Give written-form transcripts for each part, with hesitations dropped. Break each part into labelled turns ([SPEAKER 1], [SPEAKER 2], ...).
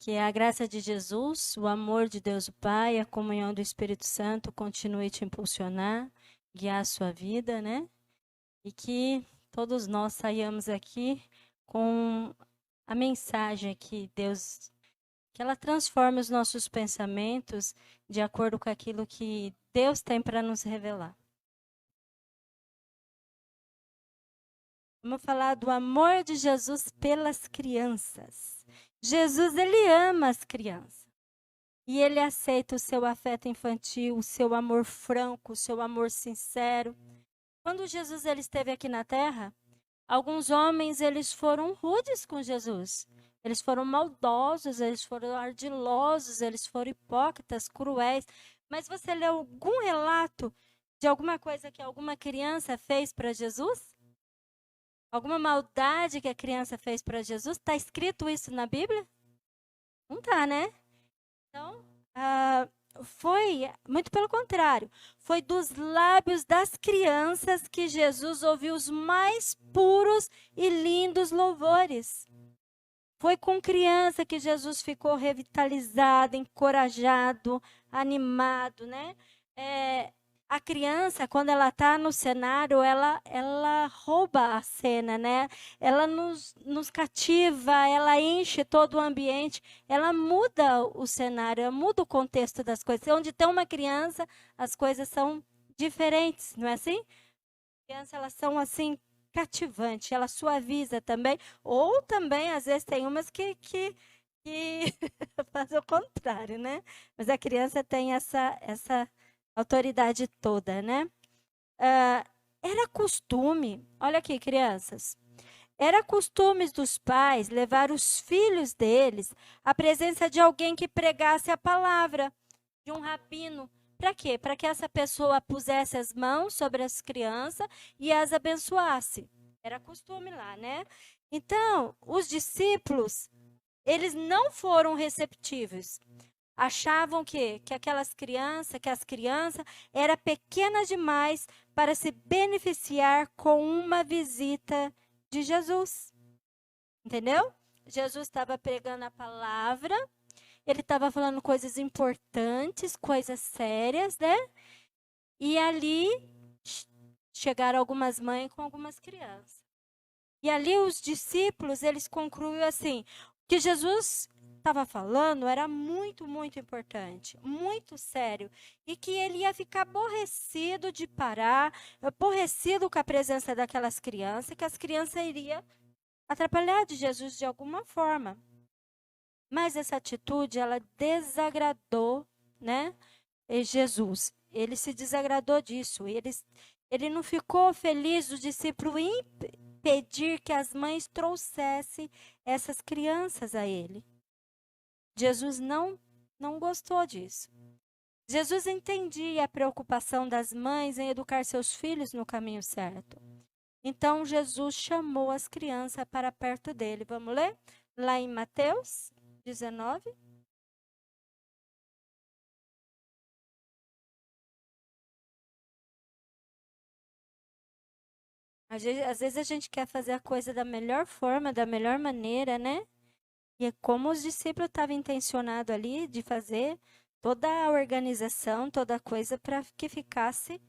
[SPEAKER 1] Que a graça de Jesus, o amor de Deus o Pai, a comunhão do Espírito Santo continue a te impulsionar, guiar a sua vida, né? E que todos nós saiamos aqui com a mensagem que Deus, que ela transforme os nossos pensamentos de acordo com aquilo que Deus tem para nos revelar. Vamos falar do amor de Jesus pelas crianças. Jesus, ele ama as crianças. E ele aceita o seu afeto infantil, o seu amor franco, o seu amor sincero. Quando Jesus ele esteve aqui na terra, alguns homens eles foram rudes com Jesus. Eles foram maldosos, eles foram ardilosos, eles foram hipócritas, cruéis. Mas você leu algum relato de alguma coisa que alguma criança fez para Jesus? Alguma maldade que a criança fez para Jesus? Está escrito isso na Bíblia? Não está, né? Então, foi, muito pelo contrário, foi dos lábios das crianças que Jesus ouviu os mais puros e lindos louvores. Foi com criança que Jesus ficou revitalizado, encorajado, animado, né? A criança, quando ela está no cenário, ela rouba a cena, né? Ela nos cativa, ela enche todo o ambiente, ela muda o cenário, ela muda o contexto das coisas. Onde tem uma criança, as coisas são diferentes, não é assim? As crianças, elas são assim, cativantes, ela suaviza também, ou também, às vezes, tem umas que fazem o contrário, né? Mas a criança tem essa autoridade toda, né? Era costume, olha aqui, crianças, era costume dos pais levar os filhos deles à presença de alguém que pregasse a palavra, de um rabino. Para quê? Para que essa pessoa pusesse as mãos sobre as crianças e as abençoasse. Era costume lá, né? Então, os discípulos, eles não foram receptivos. Achavam que as crianças eram pequenas demais para se beneficiar com uma visita de Jesus. Entendeu? Jesus estava pregando a palavra, ele estava falando coisas importantes, coisas sérias, né? E ali chegaram algumas mães com algumas crianças. E ali os discípulos, eles concluíram assim, que Jesus estava falando era muito, muito importante, muito sério, e que ele ia ficar aborrecido de parar, aborrecido com a presença daquelas crianças, que as crianças iriam atrapalhar de Jesus de alguma forma. Mas essa atitude, ela desagradou, né, Jesus. Ele se desagradou disso. Ele não ficou feliz do discípulo pedir que as mães trouxessem essas crianças a ele. Jesus não gostou disso. Jesus entendia a preocupação das mães em educar seus filhos no caminho certo. Então, Jesus chamou as crianças para perto dele. Vamos ler? Lá em Mateus 19. Às vezes a gente quer fazer a coisa da melhor forma, da melhor maneira, né? E é como os discípulos estavam intencionados ali de fazer toda a organização, toda a coisa para que ficasse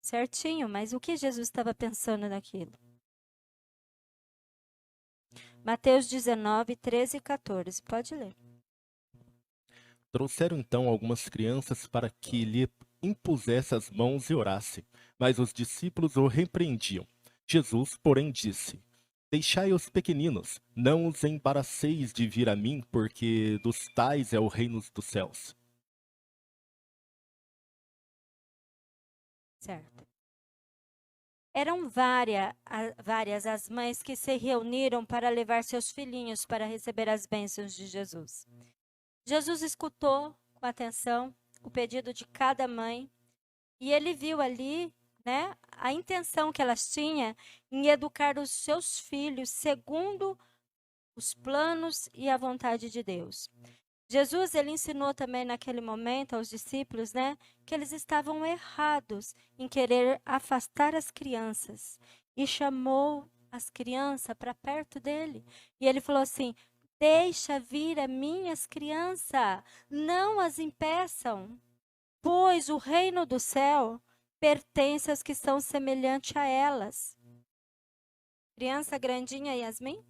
[SPEAKER 1] certinho. Mas o que Jesus estava pensando naquilo? Mateus 19, 13 e 14. Pode ler.
[SPEAKER 2] Trouxeram então algumas crianças para que lhe impusesse as mãos e orasse, mas os discípulos o repreendiam. Jesus, porém, disse: Deixai os pequeninos, não os embaraceis de vir a mim, porque dos tais é o reino dos céus.
[SPEAKER 1] Certo. Eram várias as mães que se reuniram para levar seus filhinhos para receber as bênçãos de Jesus. Jesus escutou com atenção o pedido de cada mãe e ele viu ali, né, a intenção que elas tinham em educar os seus filhos segundo os planos e a vontade de Deus. Jesus, ele ensinou também naquele momento aos discípulos, né, que eles estavam errados em querer afastar as crianças e chamou as crianças para perto dele. E ele falou assim: Deixa vir a minhas crianças, não as impeçam, pois o reino do céu pertence aos que são semelhantes a elas. Criança grandinha, Yasmin?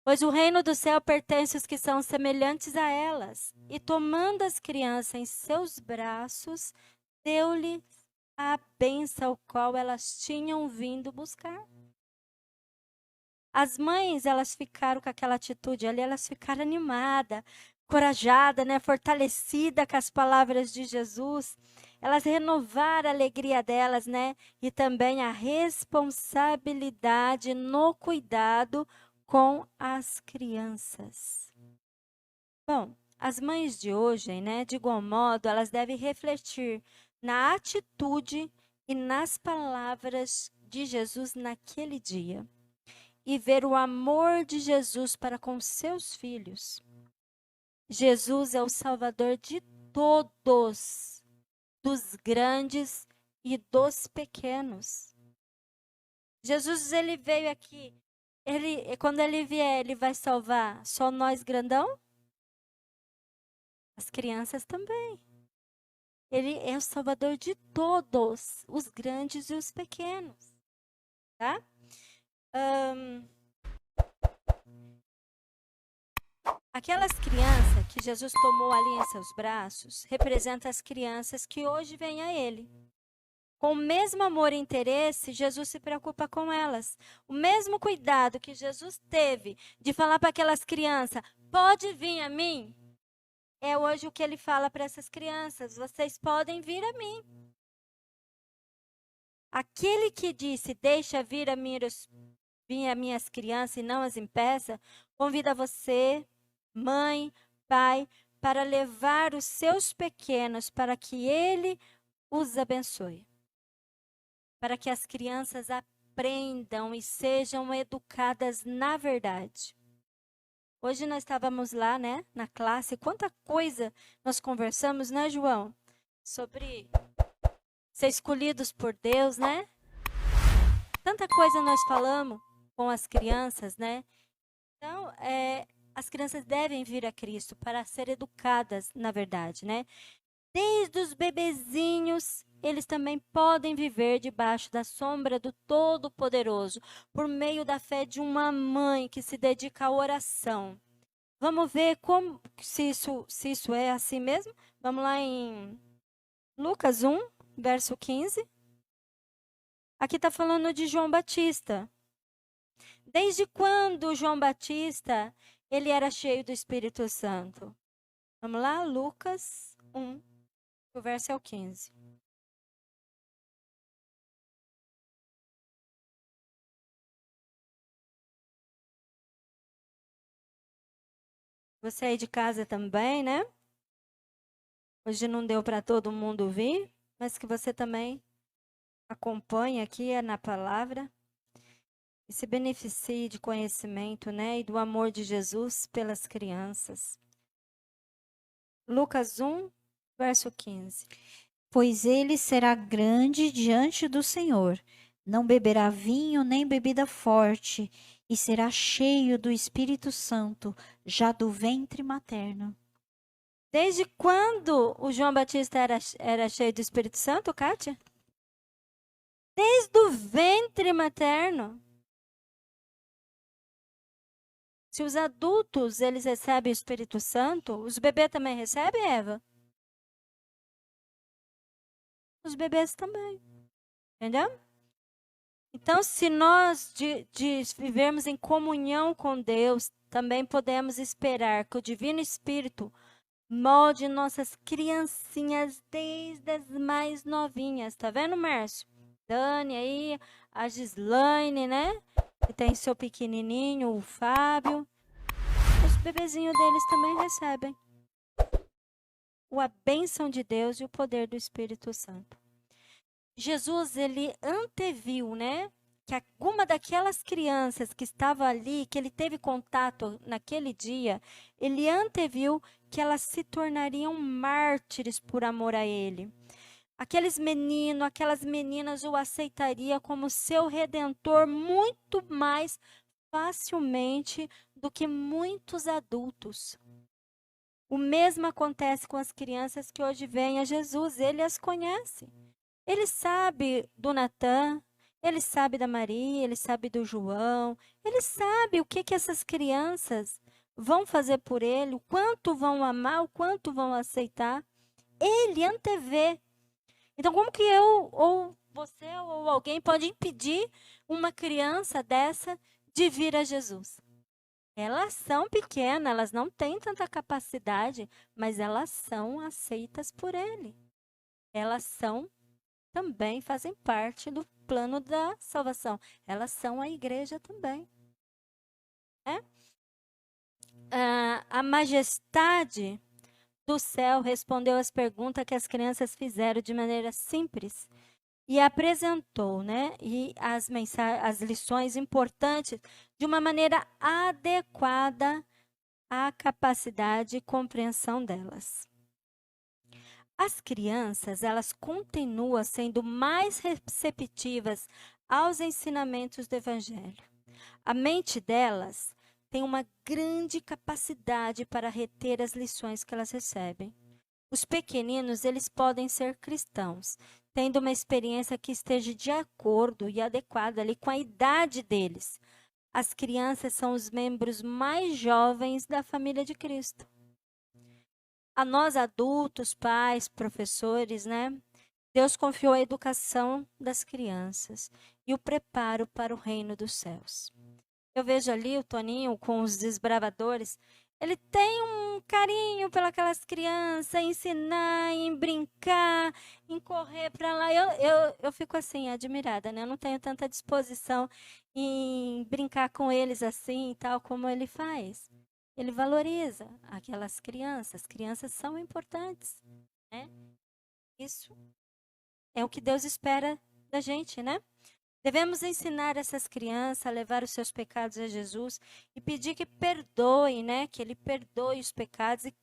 [SPEAKER 1] Pois o reino do céu pertence aos que são semelhantes a elas. E tomando as crianças em seus braços, deu-lhes a bênção ao qual elas tinham vindo buscar. As mães, elas ficaram com aquela atitude ali, elas ficaram animadas, corajadas, né? Fortalecidas com as palavras de Jesus. Elas renovaram a alegria delas, né? E também a responsabilidade no cuidado com as crianças. Bom, as mães de hoje, né? De igual modo, elas devem refletir na atitude e nas palavras de Jesus naquele dia. E ver o amor de Jesus para com seus filhos. Jesus é o Salvador de todos, dos grandes e dos pequenos. Jesus, ele veio aqui, quando ele vier, ele vai salvar só nós grandão? As crianças também. Ele é o Salvador de todos, os grandes e os pequenos, tá? Aquelas crianças que Jesus tomou ali em seus braços, representam as crianças que hoje vêm a Ele. Com o mesmo amor e interesse, Jesus se preocupa com elas. O mesmo cuidado que Jesus teve de falar para aquelas crianças, pode vir a mim, é hoje o que Ele fala para essas crianças, vocês podem vir a mim. Aquele que disse, deixa vir a minhas crianças e não as impeça, convida você, mãe, pai, para levar os seus pequenos para que Ele os abençoe. Para que as crianças aprendam e sejam educadas na verdade. Hoje nós estávamos lá, né, na classe, quanta coisa nós conversamos, né, João? Sobre ser escolhidos por Deus, né? Tanta coisa nós falamos com as crianças, né? Então, as crianças devem vir a Cristo para ser educadas na verdade, né? Desde os bebezinhos, eles também podem viver debaixo da sombra do Todo-Poderoso, por meio da fé de uma mãe que se dedica à oração. Vamos ver se isso é assim mesmo? Vamos lá em Lucas 1, verso 15. Aqui está falando de João Batista. Desde quando João Batista, ele era cheio do Espírito Santo? Vamos lá, Lucas 1, o verso é o 15. Você aí de casa também, né? Hoje não deu para todo mundo vir, mas que você também acompanhe aqui na palavra e se beneficie de conhecimento, né? E do amor de Jesus pelas crianças. Lucas 1, verso 15.
[SPEAKER 3] Pois ele será grande diante do Senhor, não beberá vinho nem bebida forte, e será cheio do Espírito Santo, já do ventre materno.
[SPEAKER 1] Desde quando o João Batista era cheio do Espírito Santo, Kátia? Desde o ventre materno. Se os adultos, eles recebem o Espírito Santo, os bebês também recebem, Eva? Os bebês também. Entendeu? Então, se nós vivermos em comunhão com Deus, também podemos esperar que o Divino Espírito molde nossas criancinhas desde as mais novinhas. Tá vendo, Márcio? Dani aí, a Gislaine, né? Que tem seu pequenininho, o Fábio. Os bebezinhos deles também recebem a bênção de Deus e o poder do Espírito Santo. Jesus, ele anteviu, né? Que alguma daquelas crianças que estava ali, que ele teve contato naquele dia, ele anteviu que elas se tornariam mártires por amor a ele. Aqueles meninos, aquelas meninas o aceitariam como seu redentor muito mais facilmente do que muitos adultos. O mesmo acontece com as crianças que hoje vêm a Jesus. Ele as conhece. Ele sabe do Natan, ele sabe da Maria, ele sabe do João. Ele sabe o que essas crianças vão fazer por ele, o quanto vão amar, o quanto vão aceitar. Ele antevê. Então, como que eu, ou você, ou alguém pode impedir uma criança dessa de vir a Jesus? Elas são pequenas, elas não têm tanta capacidade, mas elas são aceitas por ele. Elas são também, fazem parte do plano da salvação. Elas são a igreja também. A majestade do céu respondeu às perguntas que as crianças fizeram de maneira simples e apresentou, e as lições importantes de uma maneira adequada à capacidade e compreensão delas. As crianças, elas continuam sendo mais receptivas aos ensinamentos do evangelho. A mente delas tem uma grande capacidade para reter as lições que elas recebem. Os pequeninos, eles podem ser cristãos, tendo uma experiência que esteja de acordo e adequada ali com a idade deles. As crianças são os membros mais jovens da família de Cristo. A nós adultos, pais, professores, Deus confiou a educação das crianças e o preparo para o reino dos céus. Eu vejo ali o Toninho com os desbravadores. Ele tem um carinho pelas crianças, em ensinar, em brincar, em correr para lá. Eu fico assim, admirada, Eu não tenho tanta disposição em brincar com eles assim, tal como ele faz. Ele valoriza aquelas crianças. As crianças são importantes, Isso é o que Deus espera da gente, Devemos ensinar essas crianças a levar os seus pecados a Jesus e pedir que perdoe, que Ele perdoe os pecados e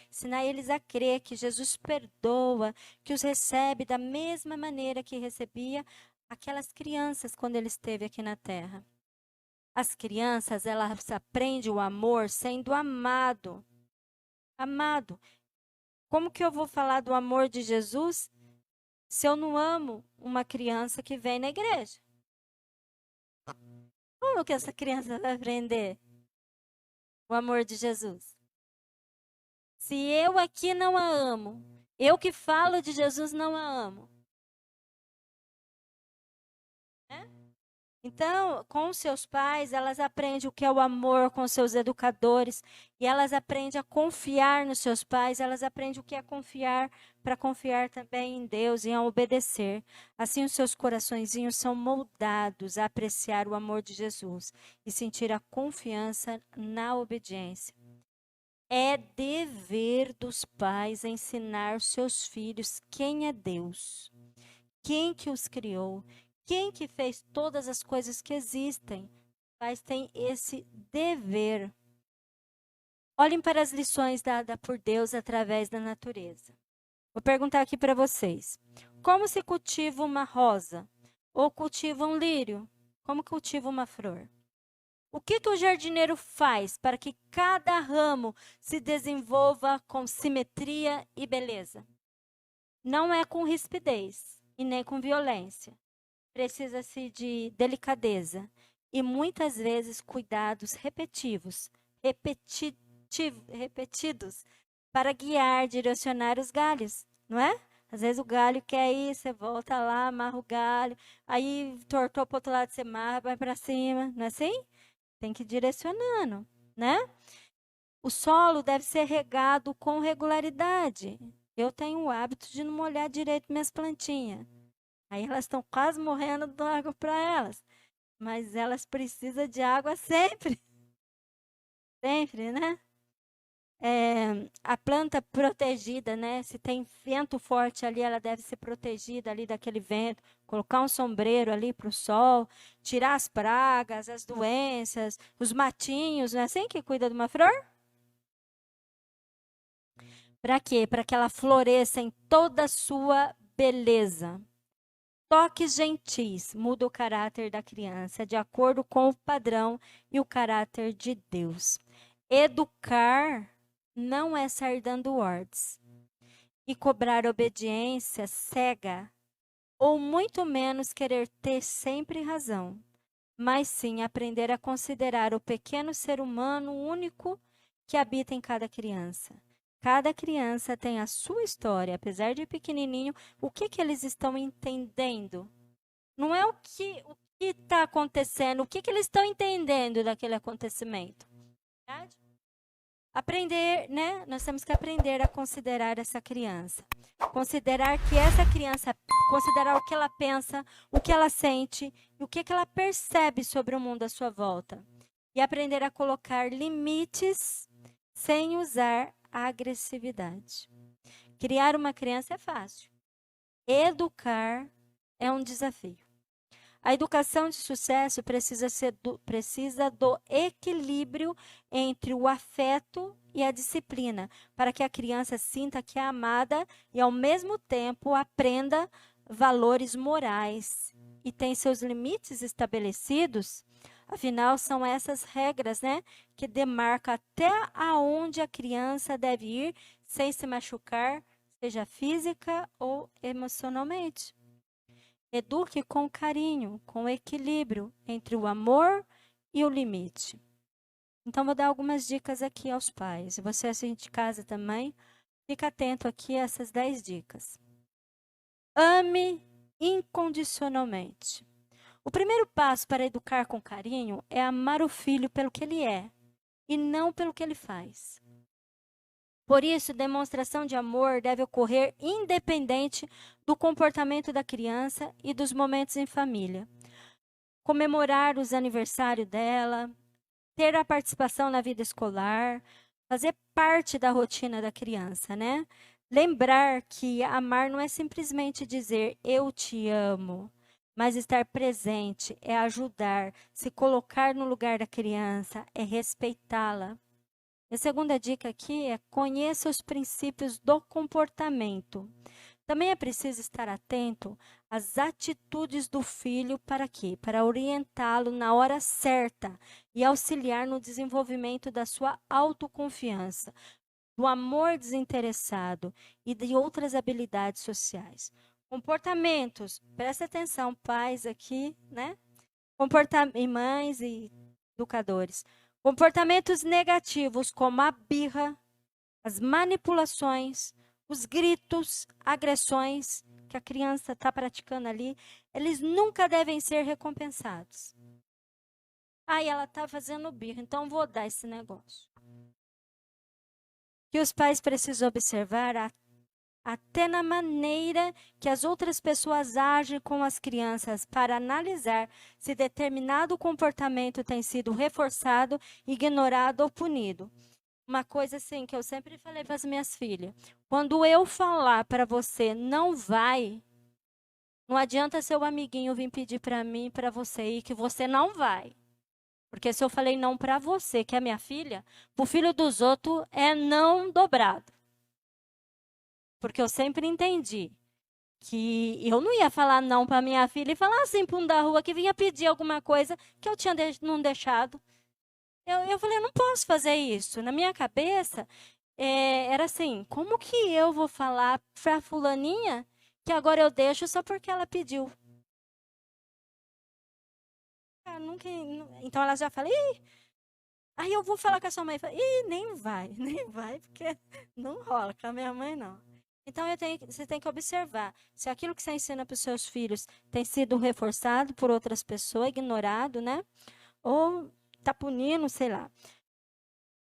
[SPEAKER 1] ensinar eles a crer que Jesus perdoa, que os recebe da mesma maneira que recebia aquelas crianças quando Ele esteve aqui na terra. As crianças, elas aprendem o amor sendo amado. Amado. Como que eu vou falar do amor de Jesus se eu não amo uma criança que vem na igreja? Como que essa criança vai aprender o amor de Jesus? Se eu aqui não a amo, eu que falo de Jesus não a amo. Então, com seus pais, elas aprendem o que é o amor, com seus educadores, e elas aprendem a confiar nos seus pais, elas aprendem o que é confiar, para confiar também em Deus e a obedecer. Assim, os seus coraçõezinhos são moldados a apreciar o amor de Jesus e sentir a confiança na obediência. É dever dos pais ensinar seus filhos quem é Deus, quem que os criou, quem que fez todas as coisas que existem. Pais têm esse dever. Olhem para as lições dadas por Deus através da natureza. Vou perguntar aqui para vocês. Como se cultiva uma rosa? Ou cultiva um lírio? Como cultiva uma flor? O que o jardineiro faz para que cada ramo se desenvolva com simetria e beleza? Não é com rispidez e nem com violência. Precisa-se de delicadeza e muitas vezes cuidados repetidos para guiar, direcionar os galhos, não é? Às vezes o galho quer ir, você volta lá, amarra o galho, aí tortou para o outro lado, você amarra, vai para cima, não é assim? Tem que ir direcionando, O solo deve ser regado com regularidade. Eu tenho o hábito de não molhar direito minhas plantinhas. Aí elas estão quase morrendo de água para elas. Mas elas precisam de água sempre. Sempre, a planta protegida, Se tem vento forte ali, ela deve ser protegida ali daquele vento. Colocar um sombreiro ali para o sol. Tirar as pragas, as doenças, os matinhos. Não é assim que cuida de uma flor? Para quê? Para que ela floresça em toda a sua beleza. toques gentis mudam o caráter da criança, de acordo com o padrão e o caráter de Deus. Educar não é sair dando ordens e cobrar obediência cega, ou muito menos querer ter sempre razão, mas sim aprender a considerar o pequeno ser humano único que habita em cada criança. Cada criança tem a sua história, apesar de pequenininho, o que eles estão entendendo? Não é o que está acontecendo, o que eles estão entendendo daquele acontecimento. Verdade? Aprender, né? Nós temos que aprender a considerar essa criança. Considerar que essa criança, considerar o que ela pensa, o que ela sente e o que ela percebe sobre o mundo à sua volta. E aprender a colocar limites sem usar a agressividade. Criar uma criança é fácil. Educar é um desafio. A educação de sucesso precisa do equilíbrio entre o afeto e a disciplina, para que a criança sinta que é amada e, ao mesmo tempo, aprenda valores morais e tem seus limites estabelecidos. Afinal, são essas regras, né, que demarcam até aonde a criança deve ir sem se machucar, seja física ou emocionalmente. Eduque com carinho, com equilíbrio entre o amor e o limite. Então, vou dar algumas dicas aqui aos pais. Você assiste de casa também, fica atento aqui a essas 10 dicas. Ame incondicionalmente. O primeiro passo para educar com carinho é amar o filho pelo que ele é e não pelo que ele faz. Por isso, demonstração de amor deve ocorrer independente do comportamento da criança e dos momentos em família. Comemorar os aniversários dela, ter a participação na vida escolar, fazer parte da rotina da criança, né? Lembrar que amar não é simplesmente dizer eu te amo, mas estar presente, é ajudar, se colocar no lugar da criança, é respeitá-la. A segunda dica aqui é conheça os princípios do comportamento. Também é preciso estar atento às atitudes do filho para quê? Para orientá-lo na hora certa e auxiliar no desenvolvimento da sua autoconfiança, do amor desinteressado e de outras habilidades sociais. Comportamentos, presta atenção, pais aqui, né? E mães e educadores. Comportamentos negativos como a birra, as manipulações, os gritos, agressões que a criança está praticando ali, eles nunca devem ser recompensados. Aí ela está fazendo birra, então vou dar esse negócio. Que os pais precisam observar até na maneira que as outras pessoas agem com as crianças para analisar se determinado comportamento tem sido reforçado, ignorado ou punido. Uma coisa assim que eu sempre falei para as minhas filhas, quando eu falar para você não vai, não adianta seu amiguinho vir pedir para mim, para você ir, que você não vai. Porque se eu falei não para você, que é minha filha, para o filho dos outros é não dobrado. Porque eu sempre entendi que eu não ia falar não para minha filha e falar assim para um da rua que vinha pedir alguma coisa que eu tinha não deixado. Eu falei, eu não posso fazer isso. Na minha cabeça, era assim, como que eu vou falar para fulaninha que agora eu deixo só porque ela pediu? Então ela já fala, aí eu vou falar com a sua mãe. Nem vai, porque não rola com a minha mãe, não. Então, você tem que observar se aquilo que você ensina para os seus filhos tem sido reforçado por outras pessoas, ignorado, né? Ou está punindo, sei lá.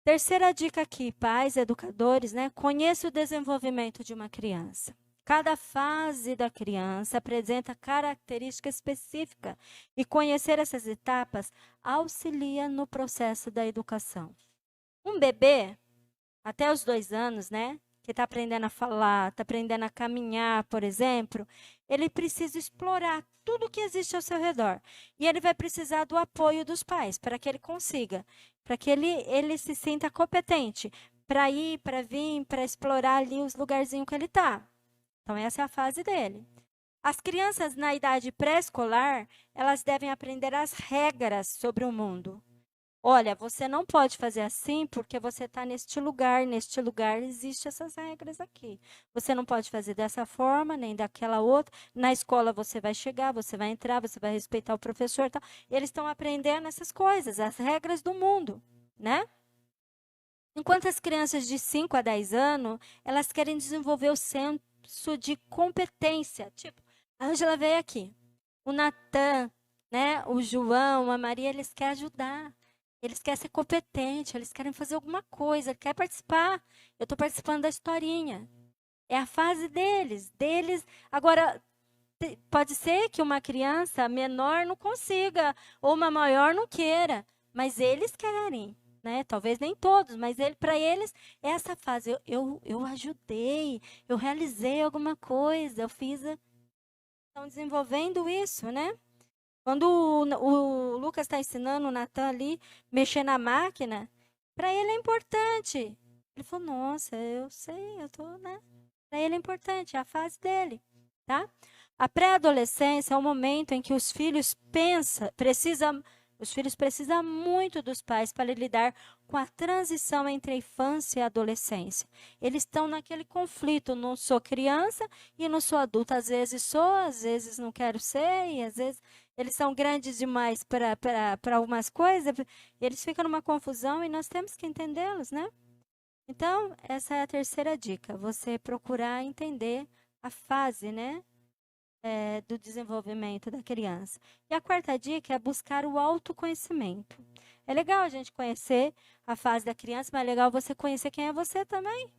[SPEAKER 1] Terceira dica aqui, pais, educadores, né? Conheça o desenvolvimento de uma criança. Cada fase da criança apresenta característica específica e conhecer essas etapas auxilia no processo da educação. Um bebê, até os 2 anos, né? Que está aprendendo a falar, está aprendendo a caminhar, por exemplo, ele precisa explorar tudo que existe ao seu redor. E ele vai precisar do apoio dos pais para que ele consiga, para que ele se sinta competente para ir, para vir, para explorar ali os lugarzinhos que ele está. Então, essa é a fase dele. As crianças na idade pré-escolar, elas devem aprender as regras sobre o mundo. Olha, você não pode fazer assim porque você está neste lugar existem essas regras aqui. Você não pode fazer dessa forma, nem daquela outra. Na escola você vai chegar, você vai entrar, você vai respeitar o professor e tal. Eles estão aprendendo essas coisas, as regras do mundo, né? Enquanto as crianças de 5 a 10 anos, elas querem desenvolver o senso de competência. Tipo, a Ângela veio aqui, o Natan, né? O João, a Maria, eles querem ajudar. Eles querem ser competentes, eles querem fazer alguma coisa, querem participar. Eu estou participando da historinha. É a fase deles. Agora, pode ser que uma criança menor não consiga, ou uma maior não queira, mas eles querem, né? Talvez nem todos, mas para eles é essa fase. Eu ajudei, eu realizei alguma coisa, eu fiz. Estão desenvolvendo isso, né? Quando o Lucas está ensinando o Natan ali mexer na máquina, para ele é importante. Ele falou: Nossa, eu sei, eu tô, né? Para ele é importante, é a fase dele, tá? A pré-adolescência é o momento em que os filhos precisam muito dos pais para lidar com a transição entre a infância e a adolescência. Eles estão naquele conflito, não sou criança e não sou adulta. Às vezes sou, às vezes não quero ser, e às vezes eles são grandes demais para algumas coisas, eles ficam numa confusão e nós temos que entendê-los, né? Então, essa é a terceira dica, você procurar entender a fase, né, do desenvolvimento da criança. E a quarta dica é buscar o autoconhecimento. É legal a gente conhecer a fase da criança, mas é legal você conhecer quem é você também,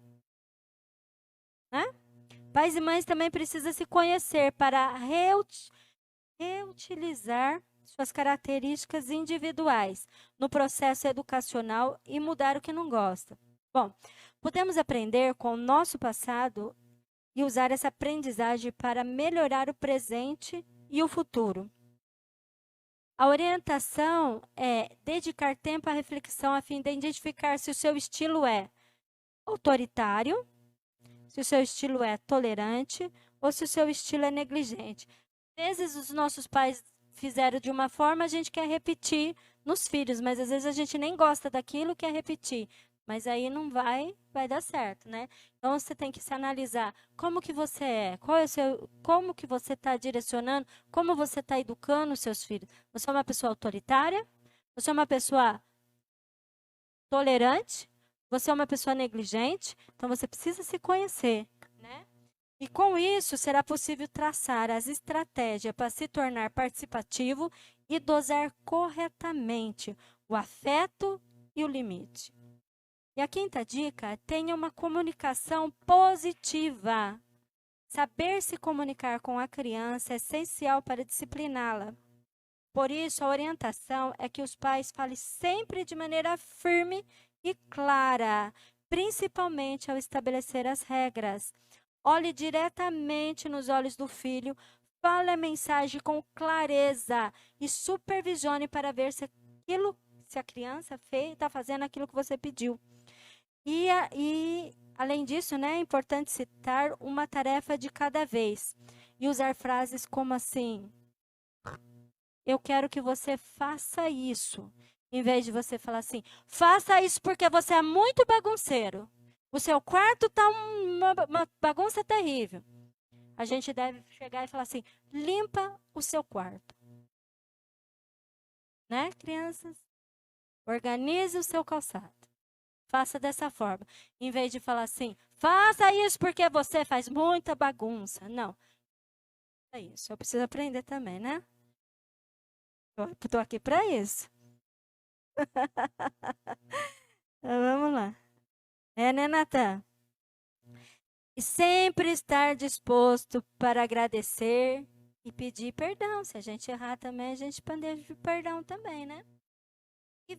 [SPEAKER 1] né? Pais e mães também precisam se conhecer para reutilizar suas características individuais no processo educacional e mudar o que não gosta. Bom, podemos aprender com o nosso passado e usar essa aprendizagem para melhorar o presente e o futuro. A orientação é dedicar tempo à reflexão a fim de identificar se o seu estilo é autoritário, se o seu estilo é tolerante ou se o seu estilo é negligente. Às vezes os nossos pais fizeram de uma forma, a gente quer repetir nos filhos, mas às vezes a gente nem gosta daquilo, quer repetir. Mas aí não vai dar certo, né? Então você tem que se analisar como que você é, como que você está direcionando, como você está educando os seus filhos. Você é uma pessoa autoritária? Você é uma pessoa tolerante? Você é uma pessoa negligente? Então você precisa se conhecer, né? E com isso será possível traçar as estratégias para se tornar participativo e dosar corretamente o afeto e o limite. E a quinta dica, tenha uma comunicação positiva. Saber se comunicar com a criança é essencial para discipliná-la. Por isso, a orientação é que os pais falem sempre de maneira firme e clara, principalmente ao estabelecer as regras. Olhe diretamente nos olhos do filho, fale a mensagem com clareza e supervisione para ver se a criança está fazendo aquilo que você pediu. E além disso, né, é importante citar uma tarefa de cada vez e usar frases como assim: eu quero que você faça isso. Em vez de você falar assim, faça isso porque você é muito bagunceiro. O seu quarto está uma bagunça terrível. A gente deve chegar e falar assim, limpa o seu quarto. Né, crianças? Organize o seu calçado. Faça dessa forma. Em vez de falar assim, faça isso porque você faz muita bagunça. Não. É isso. Eu preciso aprender também, né? Estou aqui para isso. Vamos lá. Né, Natan? E sempre estar disposto para agradecer e pedir perdão. Se a gente errar também, a gente pede perdão também, né? E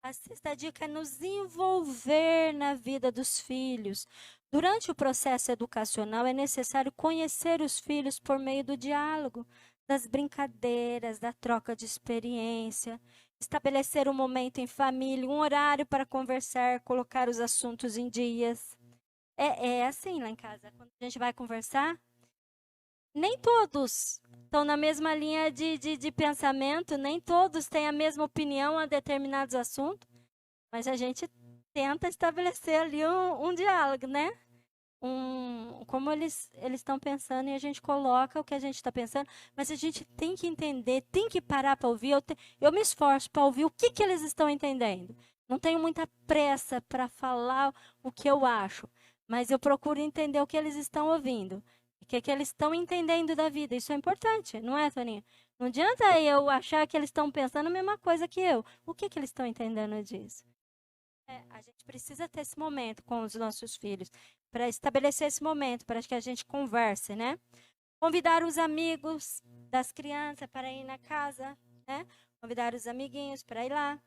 [SPEAKER 1] a sexta dica é nos envolver na vida dos filhos. Durante o processo educacional, é necessário conhecer os filhos por meio do diálogo, das brincadeiras, da troca de experiência, estabelecer um momento em família, um horário para conversar, colocar os assuntos em dias. É assim lá em casa. Quando a gente vai conversar, nem todos estão na mesma linha de pensamento, nem todos têm a mesma opinião a determinados assuntos, mas a gente tenta estabelecer ali um diálogo, né? Como eles estão pensando e a gente coloca o que a gente está pensando, mas a gente tem que entender, tem que parar para ouvir. Eu me esforço para ouvir o que eles estão entendendo. Não tenho muita pressa para falar o que eu acho, mas eu procuro entender o que eles estão ouvindo, o que eles estão entendendo da vida. Isso é importante, não é, Toninha? Não adianta eu achar que eles estão pensando a mesma coisa que eu. O que eles estão entendendo disso? A gente precisa ter esse momento com os nossos filhos, para estabelecer esse momento, para que a gente converse, né? Convidar os amigos das crianças para ir na casa, né? Convidar os amiguinhos para ir lá.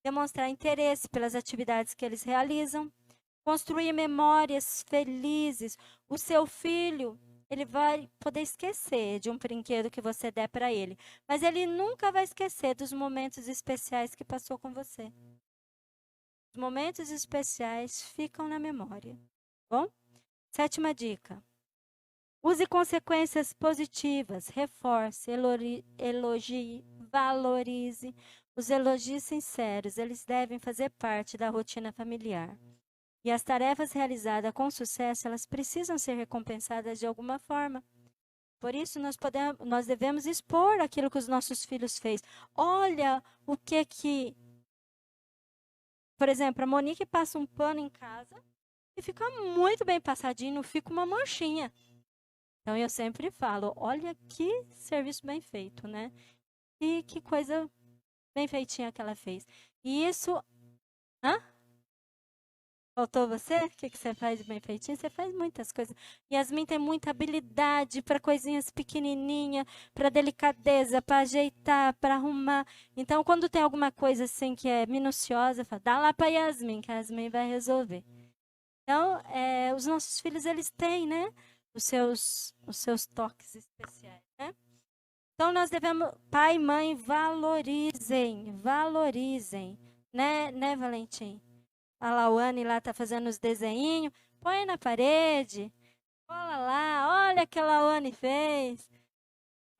[SPEAKER 1] Demonstrar interesse pelas atividades que eles realizam. Construir memórias felizes. O seu filho, ele vai poder esquecer de um brinquedo que você der para ele, mas ele nunca vai esquecer dos momentos especiais que passou com você. Os momentos especiais ficam na memória. Bom? 7ª dica. Use consequências positivas, reforce, elogie, valorize. Os elogios sinceros, eles devem fazer parte da rotina familiar. E as tarefas realizadas com sucesso, elas precisam ser recompensadas de alguma forma. Por isso, nós devemos expor aquilo que os nossos filhos fez. Olha o que... Por exemplo, a Monique passa um pano em casa e fica muito bem passadinho, não fica uma manchinha. Então, eu sempre falo, olha que serviço bem feito, né? E que coisa bem feitinha que ela fez. E isso... Hã? Faltou você? O que você faz bem feitinho? Você faz muitas coisas. Yasmin tem muita habilidade para coisinhas pequenininhas, para delicadeza, para ajeitar, para arrumar. Então, quando tem alguma coisa assim que é minuciosa, fala, dá lá para Yasmin, que a Yasmin vai resolver. Então, os nossos filhos, eles têm, né? Os seus toques especiais, né? Então, nós devemos, pai e mãe, valorizem, né, Valentim? A Lauane lá tá fazendo os desenhinhos, põe na parede, cola lá, olha o que a Lauane fez.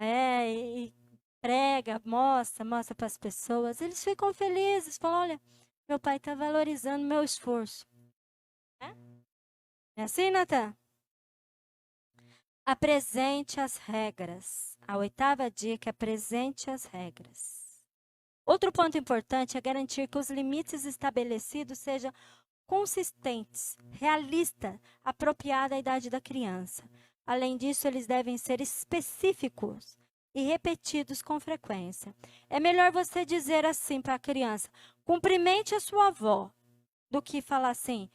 [SPEAKER 1] E prega, mostra para as pessoas. Eles ficam felizes, falam, olha, meu pai está valorizando meu esforço. É assim, Natan? Apresente as regras. A 8ª dica é apresente as regras. Outro ponto importante é garantir que os limites estabelecidos sejam consistentes, realistas, apropriados à idade da criança. Além disso, eles devem ser específicos e repetidos com frequência. É melhor você dizer assim para a criança: cumprimente a sua avó, do que falar assim: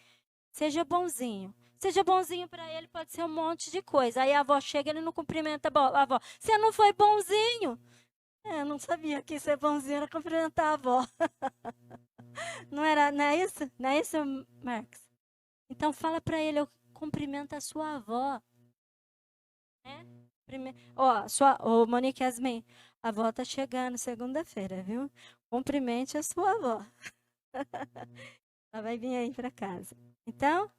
[SPEAKER 1] seja bonzinho. Seja bonzinho para ele, pode ser um monte de coisa. Aí a avó chega e ele não cumprimenta a avó. Você não foi bonzinho. Eu não sabia que ser bonzinho era cumprimentar a avó. Não é isso? Não é isso, Marcos? Então fala para ele, eu cumprimento a sua avó. Né? Monique Yasmin, a avó tá chegando segunda-feira, viu? Cumprimente a sua avó. Ela vai vir aí para casa. Então,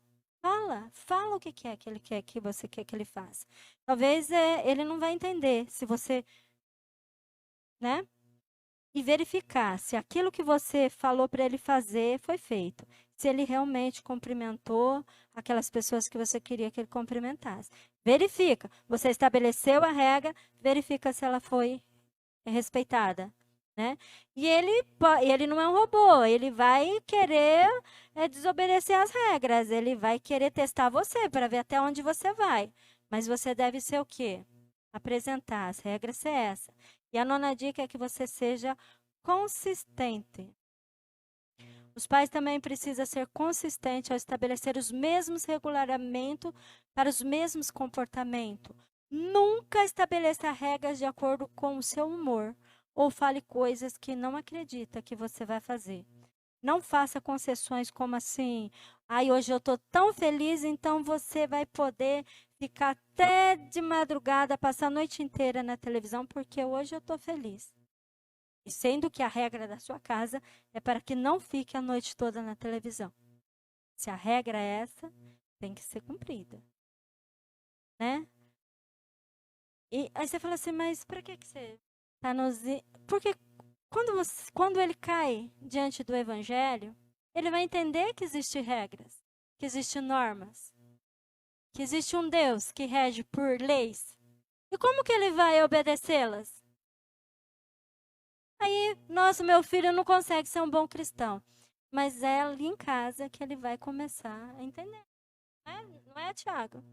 [SPEAKER 1] fala o que é que ele quer que você quer que ele faça. Talvez ele não vai entender se você, né? E verificar se aquilo que você falou para ele fazer foi feito. Se ele realmente cumprimentou aquelas pessoas que você queria que ele cumprimentasse. Verifica. Você estabeleceu a regra, verifica se ela foi respeitada. Né? E ele não é um robô, ele vai querer desobedecer as regras, ele vai querer testar você para ver até onde você vai. Mas você deve ser o quê? Apresentar as regras ser essa. E a 9ª dica é que você seja consistente. Os pais também precisam ser consistentes ao estabelecer os mesmos regulamentos para os mesmos comportamentos. Nunca estabeleça regras de acordo com o seu humor ou fale coisas que não acredita que você vai fazer. Não faça concessões como assim, hoje eu estou tão feliz, então você vai poder ficar até de madrugada, passar a noite inteira na televisão, porque hoje eu estou feliz. E sendo que a regra da sua casa é para que não fique a noite toda na televisão. Se a regra é essa, tem que ser cumprida. Né? E aí você fala assim, mas para que você está nos... Porque quando ele cai diante do evangelho, ele vai entender que existem regras, que existem normas, que existe um Deus que rege por leis. E como que ele vai obedecê-las? Aí, nossa, meu filho não consegue ser um bom cristão. Mas é ali em casa que ele vai começar a entender. Não é, Tiago?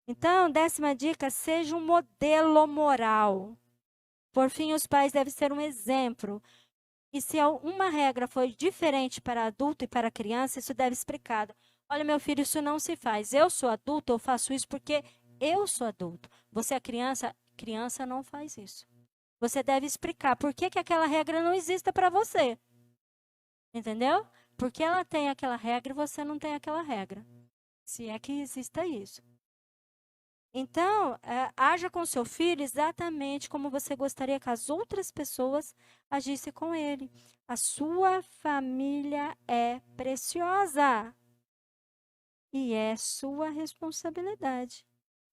[SPEAKER 1] Então, 10ª dica, seja um modelo moral. Por fim, os pais devem ser um exemplo. E se uma regra foi diferente para adulto e para criança, isso deve ser explicado. Olha, meu filho, isso não se faz. Eu sou adulto, eu faço isso porque eu sou adulto. Você é criança, criança não faz isso. Você deve explicar por que aquela regra não existe para você. Entendeu? Porque ela tem aquela regra e você não tem aquela regra. Se é que exista isso. Então, haja com seu filho exatamente como você gostaria que as outras pessoas agissem com ele. A sua família é preciosa. E é sua responsabilidade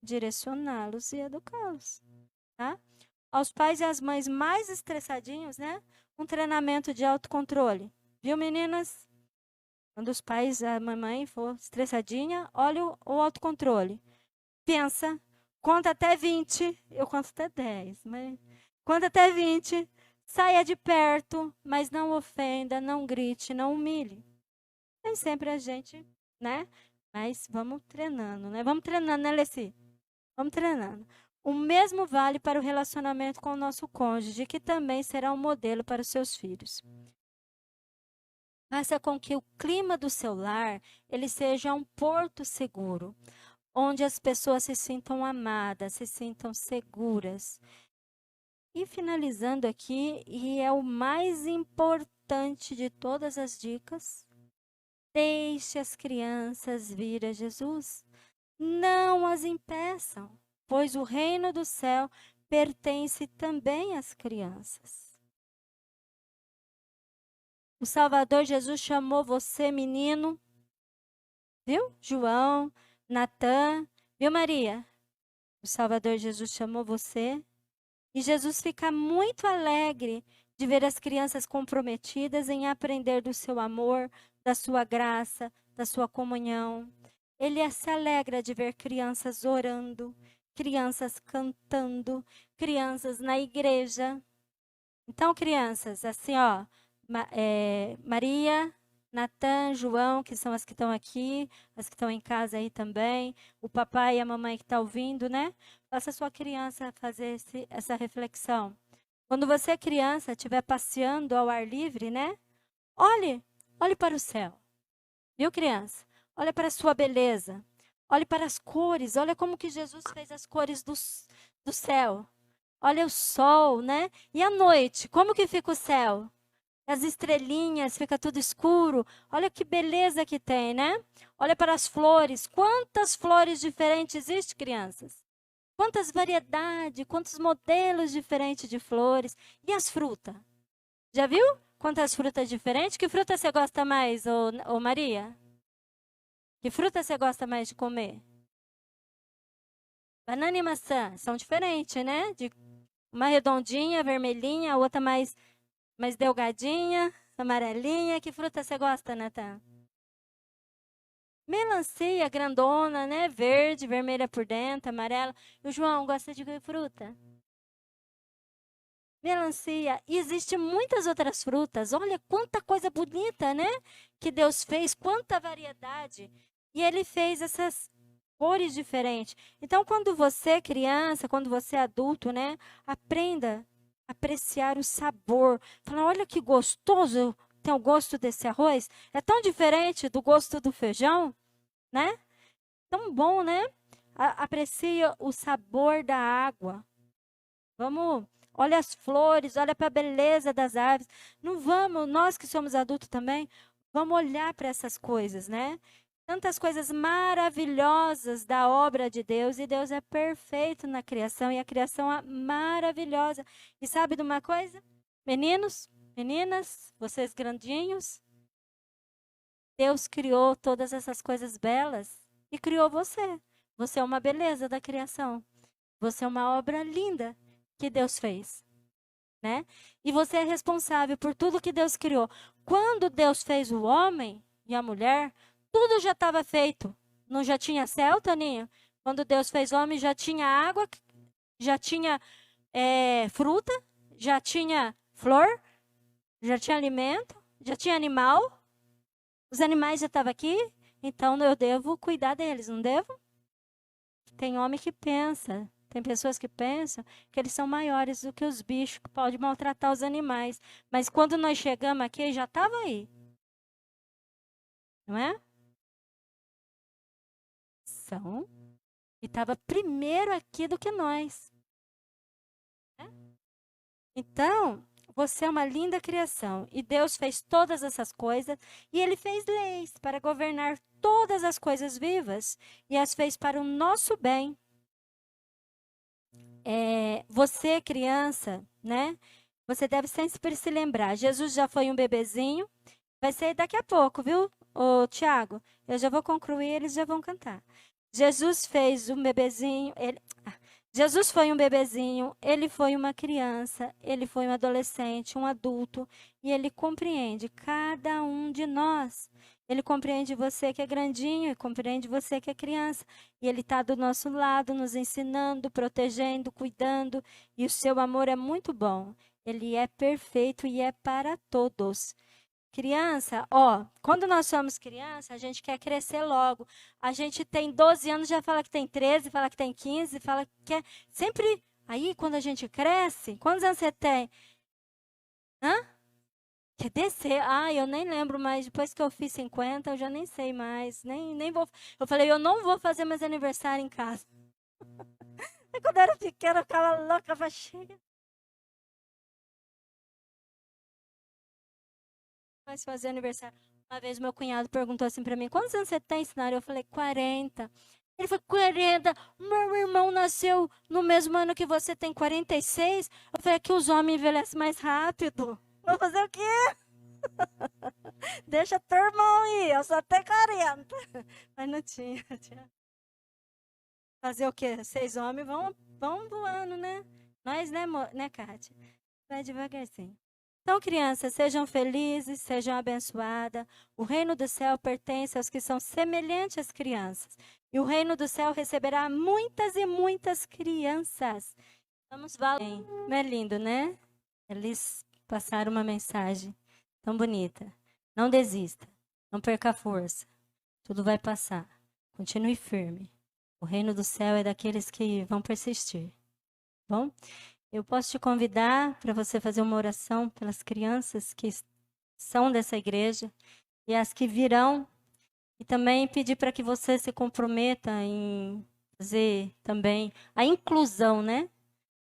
[SPEAKER 1] direcioná-los e educá-los. Tá? Aos pais e às mães mais estressadinhos, né? Um treinamento de autocontrole. Viu, meninas? Quando os pais, a mamãe for estressadinha, olha o autocontrole. Pensa, conta até 20, eu conto até 10, mas conta até 20, saia de perto, mas não ofenda, não grite, não humilhe. Nem sempre a gente, né? Mas vamos treinando, né? Vamos treinando, né, Leci? Vamos treinando. O mesmo vale para o relacionamento com o nosso cônjuge, que também será um modelo para os seus filhos. Faça com que o clima do seu lar ele seja um porto seguro, onde as pessoas se sintam amadas, se sintam seguras. E finalizando aqui, e é o mais importante de todas as dicas, deixe as crianças vir a Jesus. Não as impeçam, pois o reino do céu pertence também às crianças. O Salvador Jesus chamou você, menino, viu? João, Natan, viu, Maria? O Salvador Jesus chamou você. E Jesus fica muito alegre de ver as crianças comprometidas em aprender do seu amor, da sua graça, da sua comunhão. Ele se alegra de ver crianças orando, crianças cantando, crianças na igreja. Então, crianças, assim, ó, Maria, Natan, João, que são as que estão aqui, as que estão em casa aí também, o papai e a mamãe que estão ouvindo, né? Faça a sua criança fazer essa reflexão. Quando você é criança, estiver passeando ao ar livre, né? Olhe para o céu. Viu, criança? Olha para a sua beleza. Olhe para as cores. Olha como que Jesus fez as cores do céu. Olha o sol, né? E à noite, como que fica o céu? As estrelinhas, fica tudo escuro. Olha que beleza que tem, né? Olha para as flores. Quantas flores diferentes existem, crianças? Quantas variedades, quantos modelos diferentes de flores. E as frutas? Já viu quantas frutas diferentes? Que fruta você gosta mais, ô Maria? Que fruta você gosta mais de comer? Banana e maçã são diferentes, né? Uma redondinha, vermelhinha, a outra mais delgadinha, amarelinha. Que fruta você gosta, Natan? Melancia, grandona, né? Verde, vermelha por dentro, amarela. E o João gosta de que fruta? Melancia. E existem muitas outras frutas. Olha quanta coisa bonita, né? Que Deus fez, quanta variedade. E Ele fez essas cores diferentes. Então, quando você é criança, quando você é adulto, né? Aprenda a apreciar o sabor. Fala, olha que gostoso tem o gosto desse arroz. É tão diferente do gosto do feijão, né? Tão bom, né? Aprecia o sabor da água. Vamos, olha as flores, olha para a beleza das árvores. Não vamos, nós que somos adultos também, vamos olhar para essas coisas, né? Tantas coisas maravilhosas da obra de Deus, e Deus é perfeito na criação, e a criação é maravilhosa. E sabe de uma coisa? Meninos, meninas, vocês grandinhos, Deus criou todas essas coisas belas e criou você. Você é uma beleza da criação. Você é uma obra linda que Deus fez, né? E você é responsável por tudo que Deus criou. Quando Deus fez o homem e a mulher, tudo já estava feito. Não já tinha céu, Toninho? Quando Deus fez o homem, já tinha água, já tinha fruta, já tinha flor, já tinha alimento, já tinha animal. Os animais já estavam aqui, então eu devo cuidar deles, não devo? Tem homem que pensa, tem pessoas que pensam que eles são maiores do que os bichos, que podem maltratar os animais. Mas quando nós chegamos aqui, já estava aí. Não é? São. E estava primeiro aqui do que nós. Então, você é uma linda criação. E Deus fez todas essas coisas. E Ele fez leis para governar todas as coisas vivas. E as fez para o nosso bem. Você, criança, né? Você deve sempre se lembrar. Jesus já foi um bebezinho. Vai ser daqui a pouco, viu, ô Tiago? Eu já vou concluir, eles já vão cantar. Jesus fez um bebezinho. Jesus foi um bebezinho, ele foi uma criança, ele foi um adolescente, um adulto, e ele compreende cada um de nós. Ele compreende você que é grandinho, e compreende você que é criança. E ele está do nosso lado, nos ensinando, protegendo, cuidando. E o seu amor é muito bom. Ele é perfeito e é para todos. Criança, quando nós somos criança, a gente quer crescer logo. A gente tem 12 anos, já fala que tem 13, fala que tem 15, fala que quer. Sempre. Aí, quando a gente cresce, quantos anos você tem? Hã? Quer descer? Eu nem lembro mais. Depois que eu fiz 50, eu já nem sei mais. Nem vou. Eu falei, eu não vou fazer mais aniversário em casa. Quando eu era pequena, eu ficava louca pra chegar. Mas fazer aniversário. Uma vez meu cunhado perguntou assim pra mim, quantos anos você tem, Sinara? Eu falei, 40. Ele falou, 40? Meu irmão nasceu no mesmo ano que você, tem 46? Eu falei, é que os homens envelhecem mais rápido. Vou fazer o quê? Deixa teu irmão ir, eu só tenho 40. Mas não tinha. Fazer o quê? 6 homens vão voando, né? Nós, né, Kátia? Vai devagarzinho. Então, crianças, sejam felizes, sejam abençoadas. O reino do céu pertence aos que são semelhantes às crianças. E o reino do céu receberá muitas e muitas crianças. Vamos valer. Não é lindo, né? Eles passaram uma mensagem tão bonita. Não desista. Não perca a força. Tudo vai passar. Continue firme. O reino do céu é daqueles que vão persistir. Bom? Eu posso te convidar para você fazer uma oração pelas crianças que são dessa igreja e as que virão. E também pedir para que você se comprometa em fazer também a inclusão, né,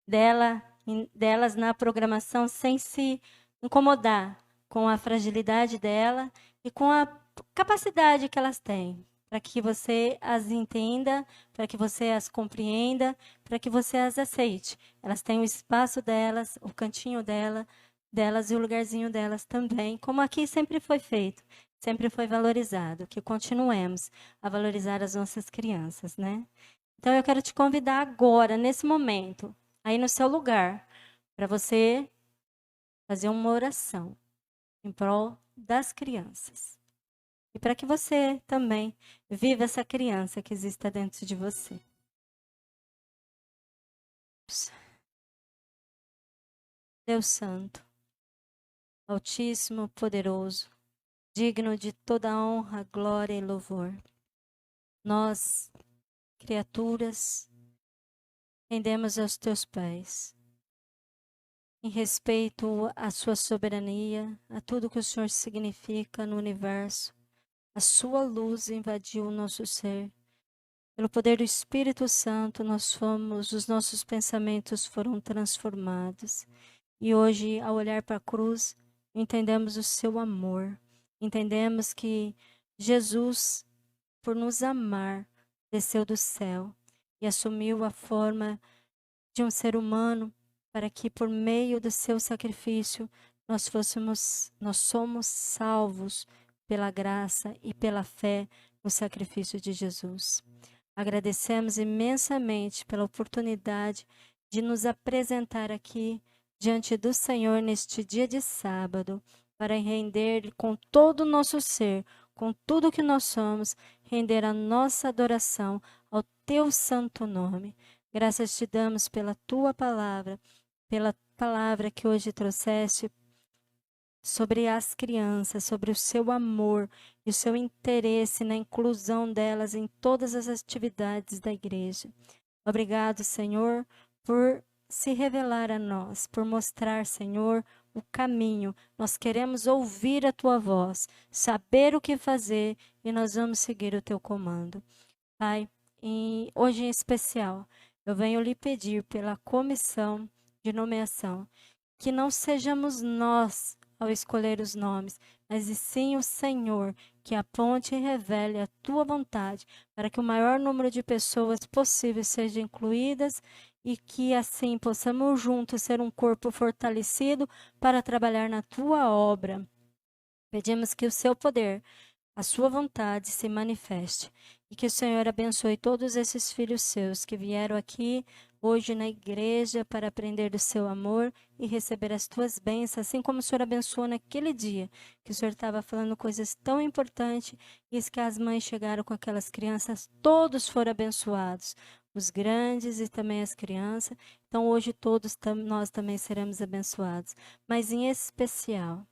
[SPEAKER 1] delas na programação sem se incomodar com a fragilidade dela e com a capacidade que elas têm. Para que você as entenda, para que você as compreenda, para que você as aceite. Elas têm o espaço delas, o cantinho delas e o lugarzinho delas também, como aqui sempre foi feito, sempre foi valorizado. Que continuemos a valorizar as nossas crianças, né? Então eu quero te convidar agora, nesse momento, aí no seu lugar, para você fazer uma oração em prol das crianças. E para que você também viva essa criança que exista dentro de você. Deus Santo, Altíssimo, Poderoso, digno de toda honra, glória e louvor. Nós, criaturas, rendemos aos teus pés, em respeito à sua soberania, a tudo que o Senhor significa no universo. A sua luz invadiu o nosso ser. Pelo poder do Espírito Santo, os nossos pensamentos foram transformados. E hoje, ao olhar para a cruz, entendemos o seu amor. Entendemos que Jesus, por nos amar, desceu do céu e assumiu a forma de um ser humano para que, por meio do seu sacrifício, nós somos salvos pela graça e pela fé no sacrifício de Jesus. Agradecemos imensamente pela oportunidade de nos apresentar aqui diante do Senhor neste dia de sábado, para render com todo o nosso ser, com tudo que nós somos, render a nossa adoração ao teu santo nome. Graças te damos pela tua palavra, pela palavra que hoje trouxeste sobre as crianças, sobre o seu amor e o seu interesse na inclusão delas em todas as atividades da igreja. Obrigado, Senhor, por se revelar a nós, por mostrar, Senhor, o caminho. Nós queremos ouvir a tua voz, saber o que fazer e nós vamos seguir o teu comando. Pai, e hoje em especial, eu venho lhe pedir pela comissão de nomeação, que não sejamos nós ao escolher os nomes, mas e sim o Senhor, que aponte e revele a tua vontade, para que o maior número de pessoas possível sejam incluídas e que assim possamos juntos ser um corpo fortalecido para trabalhar na tua obra. Pedimos que o seu poder, a sua vontade se manifeste e que o Senhor abençoe todos esses filhos seus que vieram aqui hoje na igreja para aprender do seu amor e receber as tuas bênçãos, assim como o Senhor abençoou naquele dia, que o Senhor estava falando coisas tão importantes e que as mães chegaram com aquelas crianças, todos foram abençoados, os grandes e também as crianças. Então hoje todos nós também seremos abençoados, mas em especial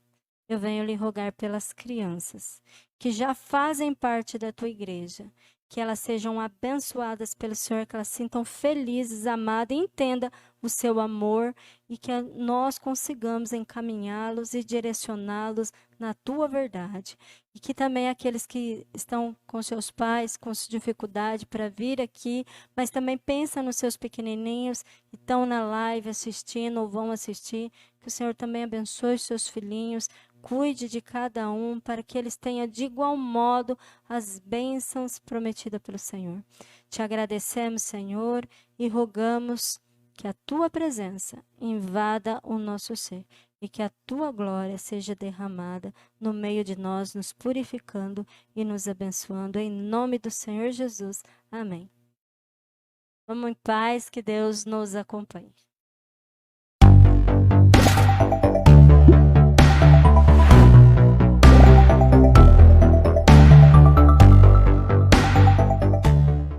[SPEAKER 1] eu venho lhe rogar pelas crianças que já fazem parte da tua igreja, que elas sejam abençoadas pelo Senhor, que elas se sintam felizes, amadas, e entendam o seu amor e que nós consigamos encaminhá-los e direcioná-los na tua verdade. E que também aqueles que estão com seus pais, com dificuldade para vir aqui, mas também pensam nos seus pequenininhos que estão na live assistindo ou vão assistir, que o Senhor também abençoe os seus filhinhos, cuide de cada um para que eles tenham de igual modo as bênçãos prometidas pelo Senhor. Te agradecemos, Senhor, e rogamos que a tua presença invada o nosso ser e que a tua glória seja derramada no meio de nós, nos purificando e nos abençoando. Em nome do Senhor Jesus. Amém. Vamos em paz, que Deus nos acompanhe.